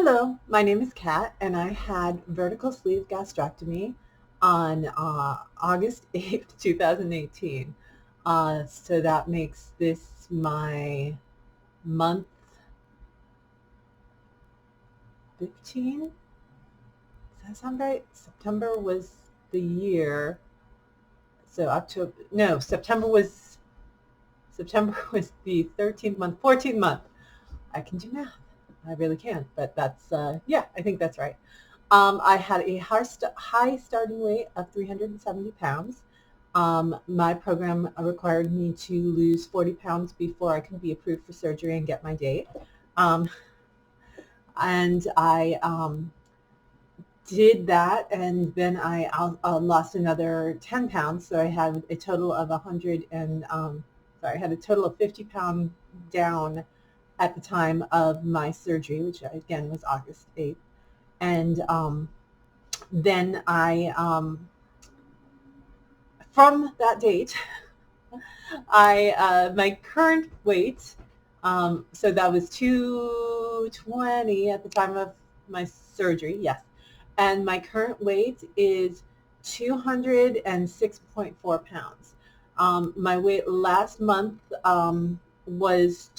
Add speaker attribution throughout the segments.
Speaker 1: Hello, my name is Kat, and I had vertical sleeve gastrectomy on August 8th, 2018. So that makes this my month 15. Does that sound right? September was the year. So October, no, September was the 13th month, 14th month. I can do math. I really can, but that's yeah, I think that's right. I had a high starting weight of 370 pounds. My program required me to lose 40 pounds before I could be approved for surgery and get my date. Um, and I did that, and then I lost another 10 pounds. So I had a total of 100 and sorry, I had a total of 50 pounds down at the time of my surgery, which again was August 8th. And then from that date, my current weight, so that was 220 at the time of my surgery, yes. And my current weight is 206.4 pounds. My weight last month was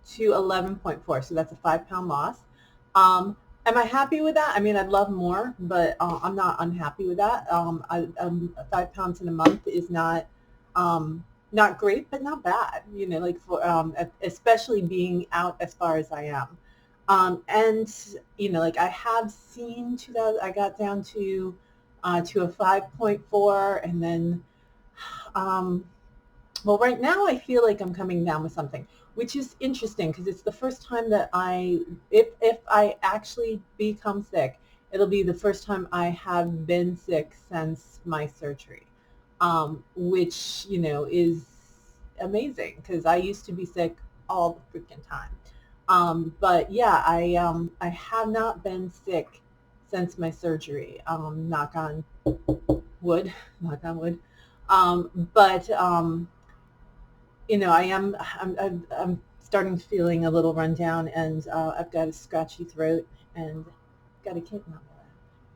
Speaker 1: 211.4, so that's a 5 pound loss. Am I happy with that? I mean, I'd love more, but I'm not unhappy with that. 5 pounds in a month is not great, but not bad. You know, like for especially being out as far as I am. And you know, like I have seen 2000. I got down to a 5.4, and then um, well, right now I feel like I'm coming down with something, which is interesting because it's the first time that if I actually become sick, it'll be the first time I have been sick since my surgery, which, you know, is amazing because I used to be sick all the freaking time. But yeah, I have not been sick since my surgery. Knock on wood, knock on wood. But you know, I'm starting feeling a little run down, and I've got a scratchy throat, and got a kitten on my lap.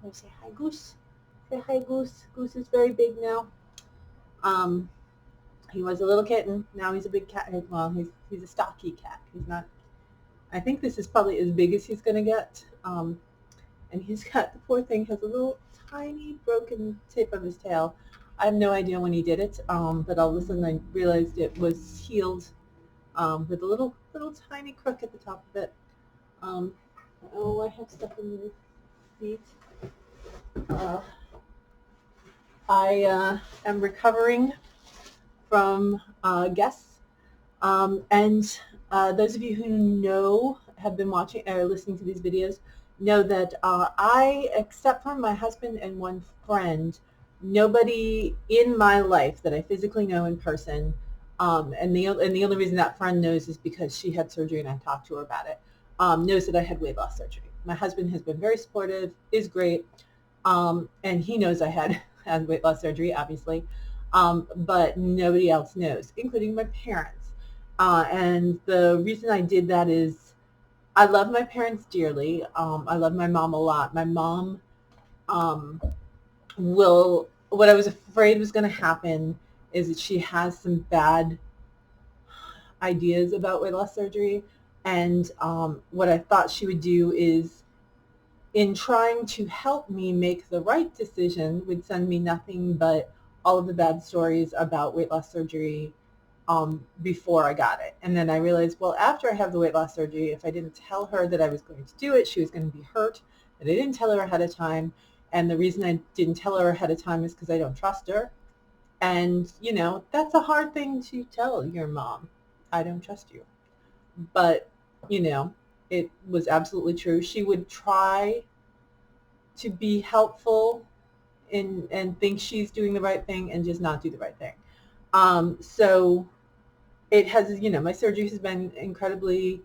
Speaker 1: I say hi, Goose. Say hi, Goose. Goose is very big now. Um, he was a little kitten. Now he's a big cat. Well, he's a stocky cat. He's not. I think this is probably as big as he's going to get. And he's got, the poor thing has a little tiny broken tip of his tail. I have no idea when he did it, but all of a sudden I realized it was healed, with a little tiny crook at the top of it. Um, oh, I have stuff in the feet. Uh, I am recovering from guests, and those of you who know, have been watching or listening to these videos, know that I, except for my husband and one friend, nobody in my life that I physically know in person, and the only reason that friend knows is because she had surgery and I talked to her about it, knows that I had weight loss surgery. My husband has been very supportive, is great, and he knows I had weight loss surgery, obviously, but nobody else knows, including my parents. And the reason I did that is I love my parents dearly. I love my mom a lot. My mom um, what I was afraid was going to happen is that she has some bad ideas about weight loss surgery. And what I thought she would do is, in trying to help me make the right decision, would send me nothing but all of the bad stories about weight loss surgery before I got it. And then I realized, well, after I have the weight loss surgery, if I didn't tell her that I was going to do it, she was going to be hurt, that I didn't tell her ahead of time. And the reason I didn't tell her ahead of time is because I don't trust her. And, you know, that's a hard thing to tell your mom. I don't trust you. But, you know, it was absolutely true. She would try to be helpful and think she's doing the right thing and just not do the right thing. So it has, you know, my surgery has been incredibly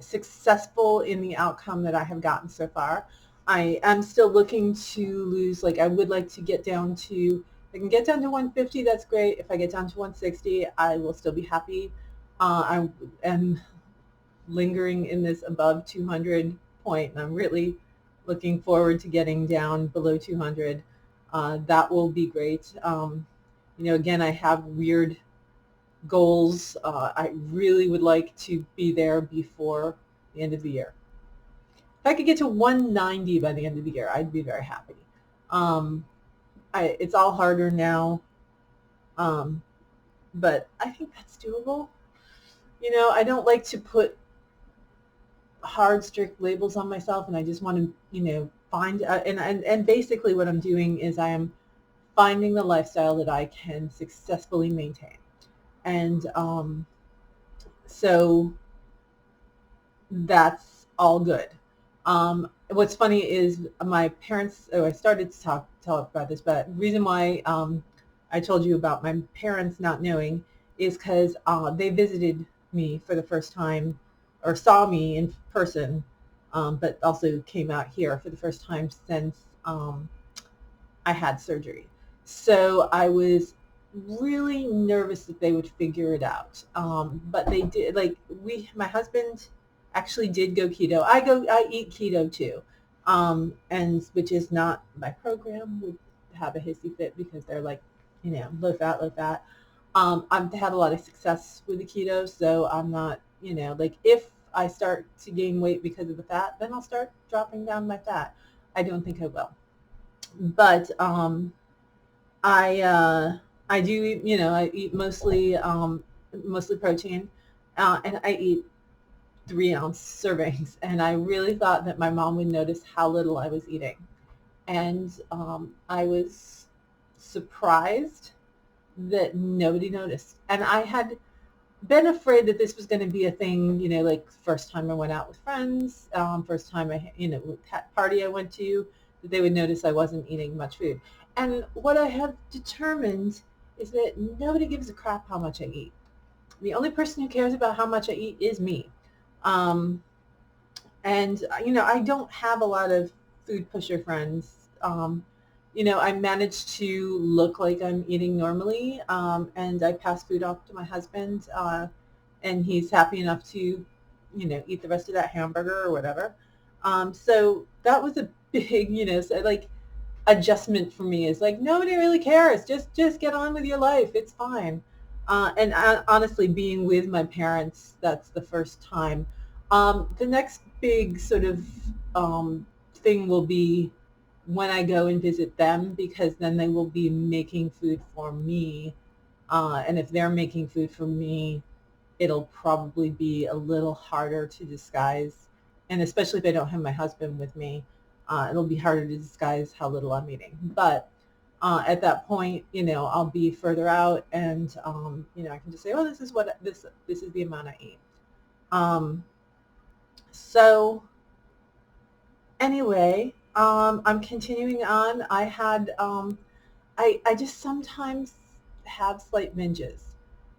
Speaker 1: successful in the outcome that I have gotten so far. I am still looking to lose, like I would like to get down to, if I can get down to 150, that's great. If I get down to 160, I will still be happy. I am lingering in this above 200 point, and I'm really looking forward to getting down below 200. That will be great. Again, I have weird goals. I really would like to be there before the end of the year. If I could get to 190 by the end of the year, I'd be very happy. It's all harder now, but I think that's doable. I don't like to put hard, strict labels on myself, and I just want to, find, and basically what I'm doing is I am finding the lifestyle that I can successfully maintain. And so that's all good. What's funny is my parents, I started to talk about this, but the reason why I told you about my parents not knowing is because they visited me for the first time, or saw me in person, but also came out here for the first time since I had surgery. So I was really nervous that they would figure it out. But they did. My husband actually did go keto. I eat keto too, and which is not my program. Would have a hissy fit because they're like, low fat, low fat. I've had a lot of success with the keto, so I'm not, if I start to gain weight because of the fat, then I'll start dropping down my fat. I don't think I will, but I do, I eat mostly protein, and I eat 3-ounce servings, and I really thought that my mom would notice how little I was eating, and I was surprised that nobody noticed. And I had been afraid that this was going to be a thing, like first time I went out with friends, first time party I went to, that they would notice I wasn't eating much food. And what I have determined is that nobody gives a crap how much I eat. The only person who cares about how much I eat is me. And I don't have a lot of food pusher friends. I manage to look like I'm eating normally, and I pass food off to my husband, and he's happy enough to, eat the rest of that hamburger or whatever. So that was a big, adjustment for me. Is like, nobody really cares. Just get on with your life. It's fine. And honestly, being with my parents, that's the first time. The next big sort of thing will be when I go and visit them, because then they will be making food for me. And if they're making food for me, it'll probably be a little harder to disguise. And especially if I don't have my husband with me, it'll be harder to disguise how little I'm eating. But at that point, I'll be further out, and I can just say, oh, this is the amount I eat. So anyway, I'm continuing on. I just sometimes have slight binges.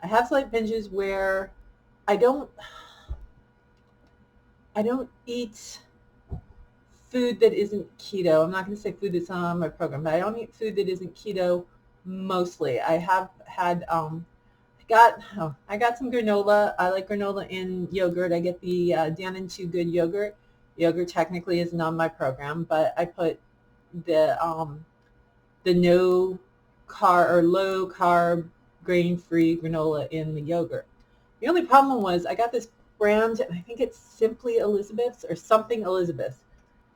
Speaker 1: I have slight binges where I don't eat food that isn't keto. I'm not going to say food that's not on my program, but I don't eat food that isn't keto mostly. I have had, I got some granola. I like granola in yogurt. I get the Dan & Too Good yogurt. Yogurt technically isn't on my program, but I put the no carb or low carb grain-free granola in the yogurt. The only problem was I got this brand, and I think it's Simply Elizabeth's or something Elizabeth.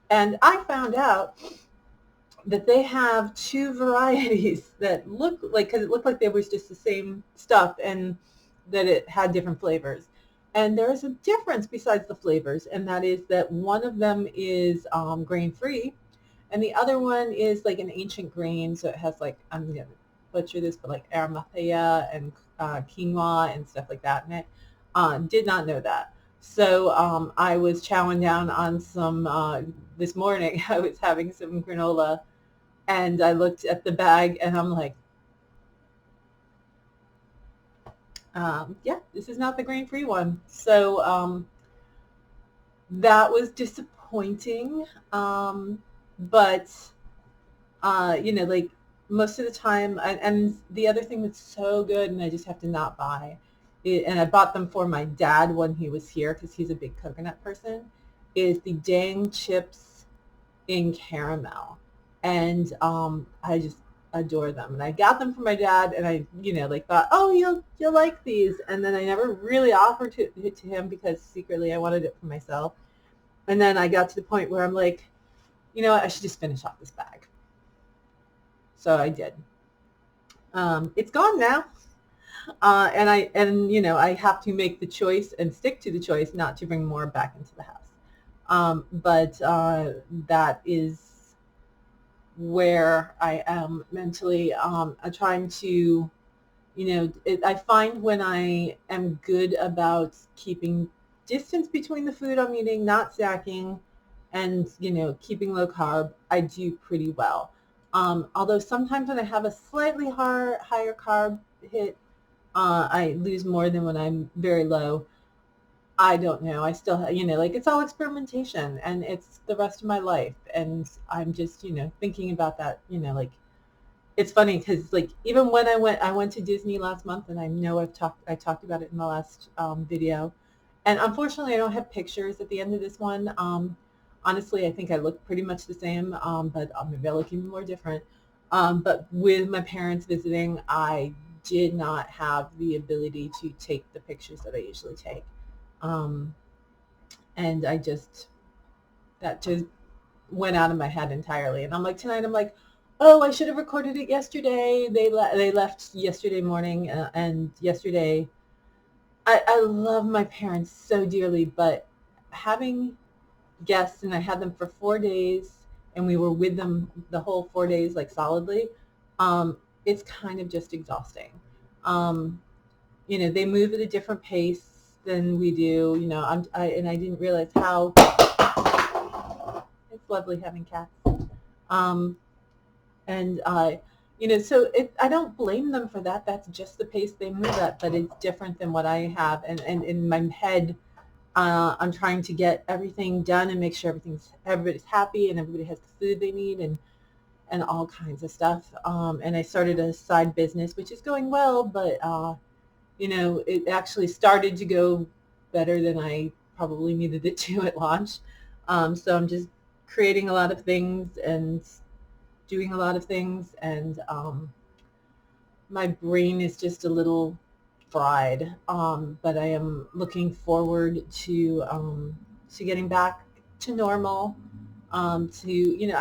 Speaker 1: And I found out that they have two varieties that look like, because it looked like they was just the same stuff, and that it had different flavors. And there is a difference besides the flavors, and that is that one of them is grain-free, and the other one is like an ancient grain, so it has like, I'm going to butcher this, but like arametheia and quinoa and stuff like that in it. Did not know that. So I was chowing down on some, this morning I was having some granola, and I looked at the bag and I'm like, yeah, this is not the grain-free one. So that was disappointing. But, like most of the time, and the other thing that's so good, and I just have to not buy, and I bought them for my dad when he was here because he's a big coconut person, is the Dang chips in caramel. And I just adore them. And I got them for my dad, and I, like thought, oh, you'll like these. And then I never really offered it to him because secretly I wanted it for myself. And then I got to the point where I'm like, you know what, I should just finish off this bag. So I did. It's gone now. And I have to make the choice and stick to the choice not to bring more back into the house. But that is where I am mentally. I'm trying to, I find when I am good about keeping distance between the food I'm eating, not snacking, and, keeping low carb, I do pretty well. Although sometimes when I have a slightly higher carb hit, I lose more than when I'm very low. I don't know. I still, like it's all experimentation, and it's the rest of my life. And I'm just, thinking about that, like it's funny because like even when I went to Disney last month, and I know I talked about it in the last video. And unfortunately, I don't have pictures at the end of this one. Honestly, I think I look pretty much the same, but maybe I look even more different. But with my parents visiting, I did not have the ability to take the pictures that I usually take. Um, and that just went out of my head entirely. And I'm like, tonight, I'm like, oh, I should have recorded it yesterday. They left yesterday morning, and yesterday, I love my parents so dearly, but having guests, and I had them for 4 days, and we were with them the whole 4 days, like solidly. It's kind of just exhausting. Um, they move at a different pace than we do. And I didn't realize how it's lovely having cats. Um, and so I don't blame them for that. That's just the pace they move at, but it's different than what I have. And in my head, I'm trying to get everything done and make sure everybody's happy and everybody has the food they need, and all kinds of stuff. And I started a side business, which is going well, but it actually started to go better than I probably needed it to at launch. So I'm just creating a lot of things and doing a lot of things, and my brain is just a little fried. But I am looking forward to getting back to normal. I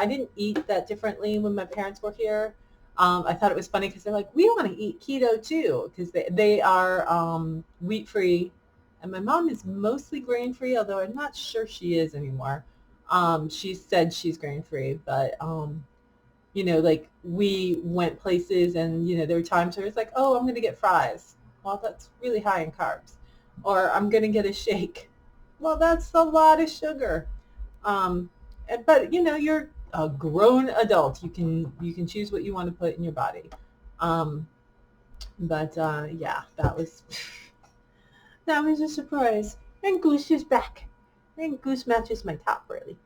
Speaker 1: didn't eat that differently when my parents were here. I thought it was funny because they're like, we want to eat keto too, because they are wheat free, and my mom is mostly grain free, although I'm not sure she is anymore. She said she's grain free, but like we went places, and there were times where it's like, oh, I'm going to get fries. Well, that's really high in carbs. Or I'm going to get a shake. Well, that's a lot of sugar. But you're a grown adult. You can choose what you want to put in your body. But yeah, that was a surprise. And Goose is back. And Goose matches my top, really.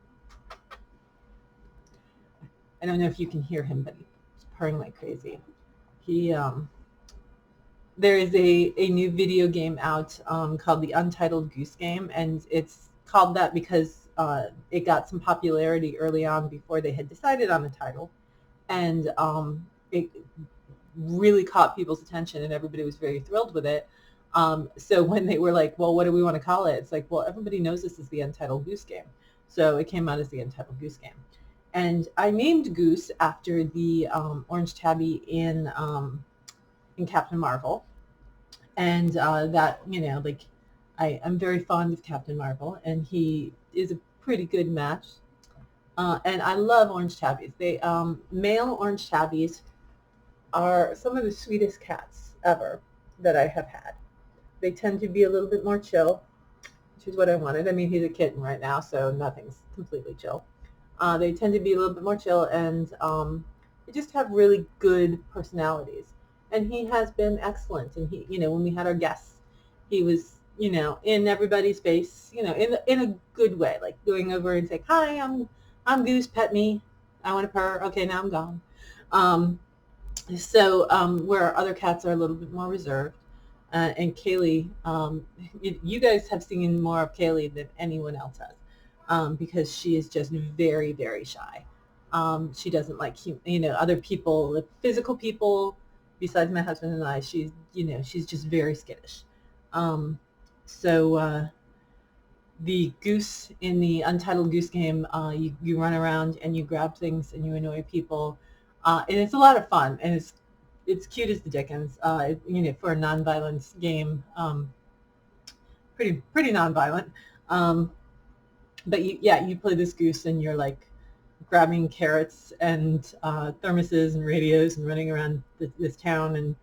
Speaker 1: I don't know if you can hear him, but he's purring like crazy. There is a new video game out called the Untitled Goose Game, and it's called that because it got some popularity early on before they had decided on a title, and it really caught people's attention, and everybody was very thrilled with it. So when they were like, well, what do we want to call it? It's like, well, everybody knows this is the Untitled Goose Game. So it came out as the Untitled Goose Game. And I named Goose after the orange tabby in Captain Marvel. And that, I'm very fond of Captain Marvel, and he is a pretty good match. And I love orange tabbies. Male orange tabbies are some of the sweetest cats ever that I have had. They tend to be a little bit more chill, which is what I wanted. I mean, he's a kitten right now, so nothing's completely chill. They tend to be a little bit more chill, and they just have really good personalities. And he has been excellent. And he, when we had our guests, he was, in everybody's face, in a good way, like going over and saying, hi, I'm Goose, pet me. I want to purr. Okay, now I'm gone. Where other cats are a little bit more reserved. And Kaylee, you guys have seen more of Kaylee than anyone else has, because she is just very, very shy. She doesn't like, other people, like physical people, besides my husband and I. She's just very skittish. Um, so the goose in the Untitled Goose Game, you run around and you grab things and you annoy people, and it's a lot of fun, and it's cute as the dickens. For a nonviolence game, pretty nonviolent. Um, but you play this goose and you're like grabbing carrots and thermoses and radios and running around this town and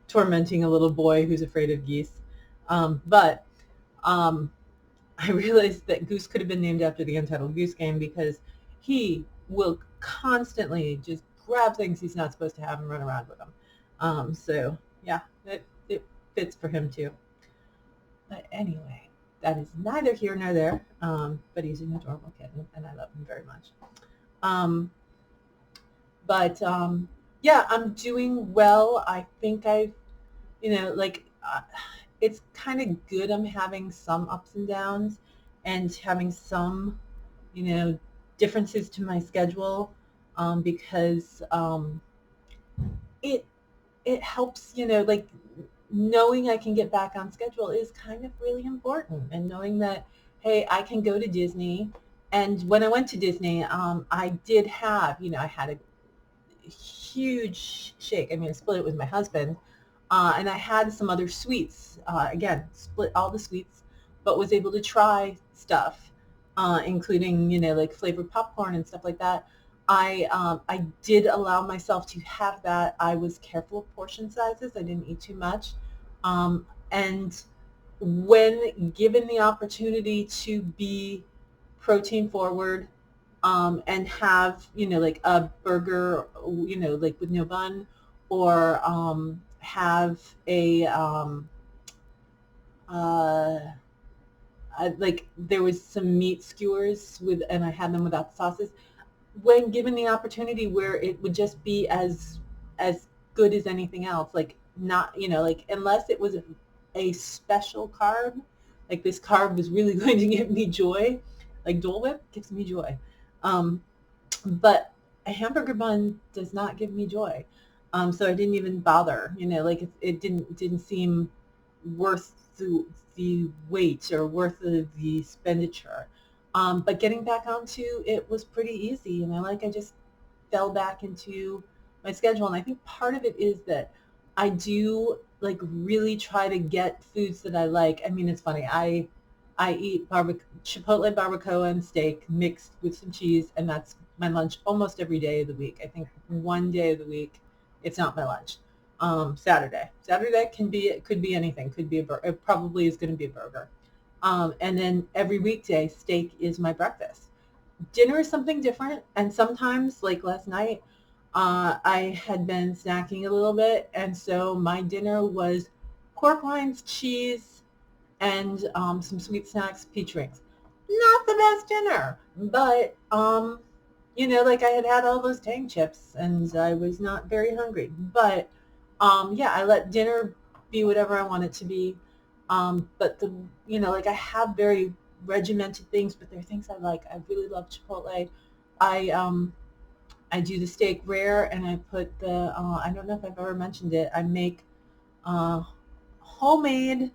Speaker 1: tormenting a little boy who's afraid of geese. But I realized that Goose could have been named after the Untitled Goose Game because he will constantly just grab things he's not supposed to have and run around with them. So yeah, it fits for him too. But anyway, that is neither here nor there. But he's an adorable kitten, and I love him very much. But yeah, I'm doing well. I think it's kind of good. I'm having some ups and downs, and having some, differences to my schedule, because it it helps. Like knowing I can get back on schedule is kind of really important, and knowing that, hey, I can go to Disney. And when I went to Disney, I did have, I had a huge shake. I mean, I split it with my husband, and I had some other sweets. Again, split all the sweets, but was able to try stuff, including, like flavored popcorn and stuff like that. I did allow myself to have that. I was careful of portion sizes. I didn't eat too much. And when given the opportunity to be protein forward, and have, like a burger, like with no bun, or have a uh, like there was some meat skewers and I had them without the sauces. When given the opportunity where it would just be as good as anything else, like not, like unless it was a special carb, like this carb was really going to give me joy, like Dole Whip gives me joy. Um, but a hamburger bun does not give me joy. So I didn't even bother, like it didn't seem worth the wait or worth the expenditure. But getting back onto it was pretty easy, like I just fell back into my schedule. And I think part of it is that I do like really try to get foods that I like. I mean, it's funny. I eat Chipotle barbacoa and steak mixed with some cheese, and that's my lunch almost every day of the week. I think one day of the week, it's not my lunch. Saturday. Saturday could be anything. Could be a burger. It probably is going to be a burger. And then every weekday, steak is my breakfast. Dinner is something different, and sometimes, like last night, I had been snacking a little bit, and so my dinner was pork rinds, cheese, and some sweet snacks, peach rings. Not the best dinner, but like I had all those Tang chips, and I was not very hungry. But yeah, I let dinner be whatever I want it to be. But like I have very regimented things, but there are things I like. I really love Chipotle. I I do the steak rare, and I put the I don't know if I've ever mentioned it. I make uh, homemade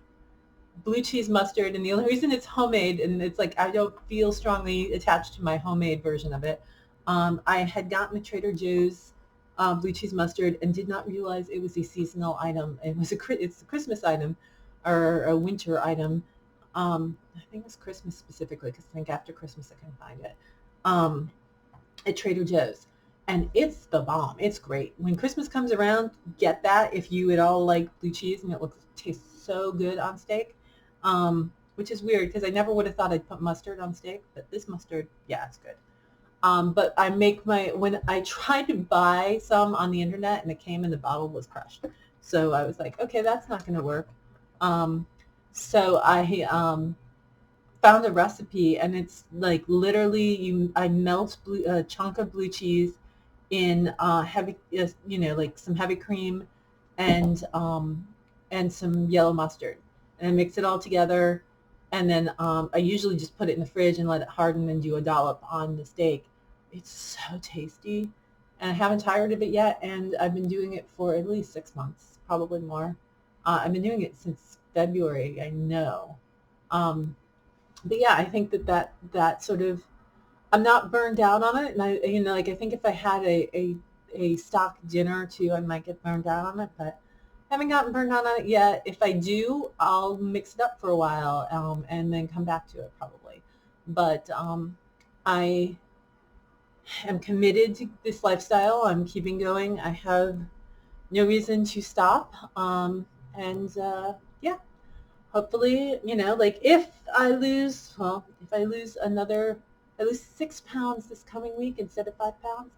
Speaker 1: blue cheese mustard, and the only reason it's homemade, and it's like I don't feel strongly attached to my homemade version of it. I had gotten a Trader Joe's blue cheese mustard and did not realize it was a seasonal item. It's a Christmas item or a winter item. I think it was Christmas specifically, because I think after Christmas I couldn't find it. Um, at Trader Joe's. And it's the bomb. It's great. When Christmas comes around, get that if you at all like blue cheese, and it tastes so good on steak. Which is weird because I never would have thought I'd put mustard on steak, but this mustard, yeah, it's good. But when I tried to buy some on the internet and it came and the bottle was crushed. So I was like, okay, that's not going to work. So I found a recipe, and it's like literally I melt a chunk of blue cheese in heavy, like some heavy cream, and and some yellow mustard. And I mix it all together, and then I usually just put it in the fridge and let it harden and do a dollop on the steak. It's so tasty, and I haven't tired of it yet, and I've been doing it for at least 6 months, probably more. I've been doing it since February, I know. Um, but yeah, I think that sort of, I'm not burned out on it, and like I think if I had a stock dinner or two, I might get burned out on it, but I haven't gotten burned out on it yet. If I do, I'll mix it up for a while, and then come back to it probably. But I am committed to this lifestyle. I'm keeping going. I have no reason to stop. And yeah, hopefully, like if I lose, well, if I lose at least 6 pounds this coming week instead of 5 pounds,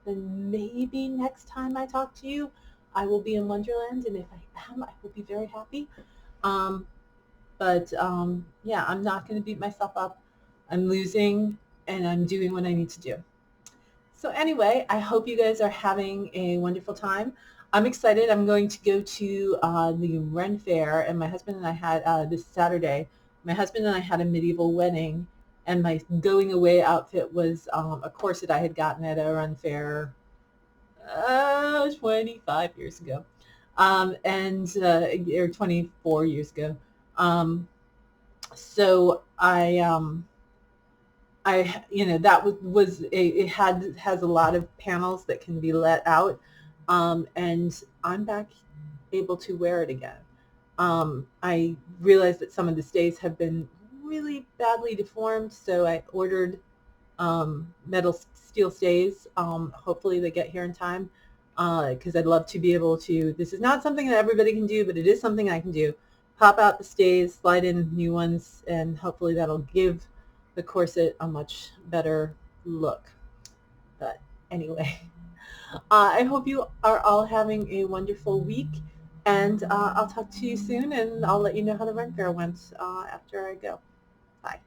Speaker 1: then maybe next time I talk to you, I will be in Wonderland. And if I am, I will be very happy. Um, but yeah, I'm not going to beat myself up. I'm losing, and I'm doing what I need to do. So anyway, I hope you guys are having a wonderful time. I'm excited. I'm going to go to the Ren Fair, and my husband and I had this Saturday. My husband and I had a medieval wedding, and my going away outfit was a corset I had gotten at a Ren Fair 25 years ago, and or 24 years ago. So that it has a lot of panels that can be let out, and I'm back able to wear it again. I realized that some of the stays have been really badly deformed, so I ordered steel stays. Hopefully they get here in time, because I'd love to be able to, this is not something that everybody can do, but it is something I can do. Pop out the stays, slide in new ones, and hopefully that'll give the corset a much better look. But anyway, I hope you are all having a wonderful week, and I'll talk to you soon, and I'll let you know how the Ren Fair went after I go. Bye.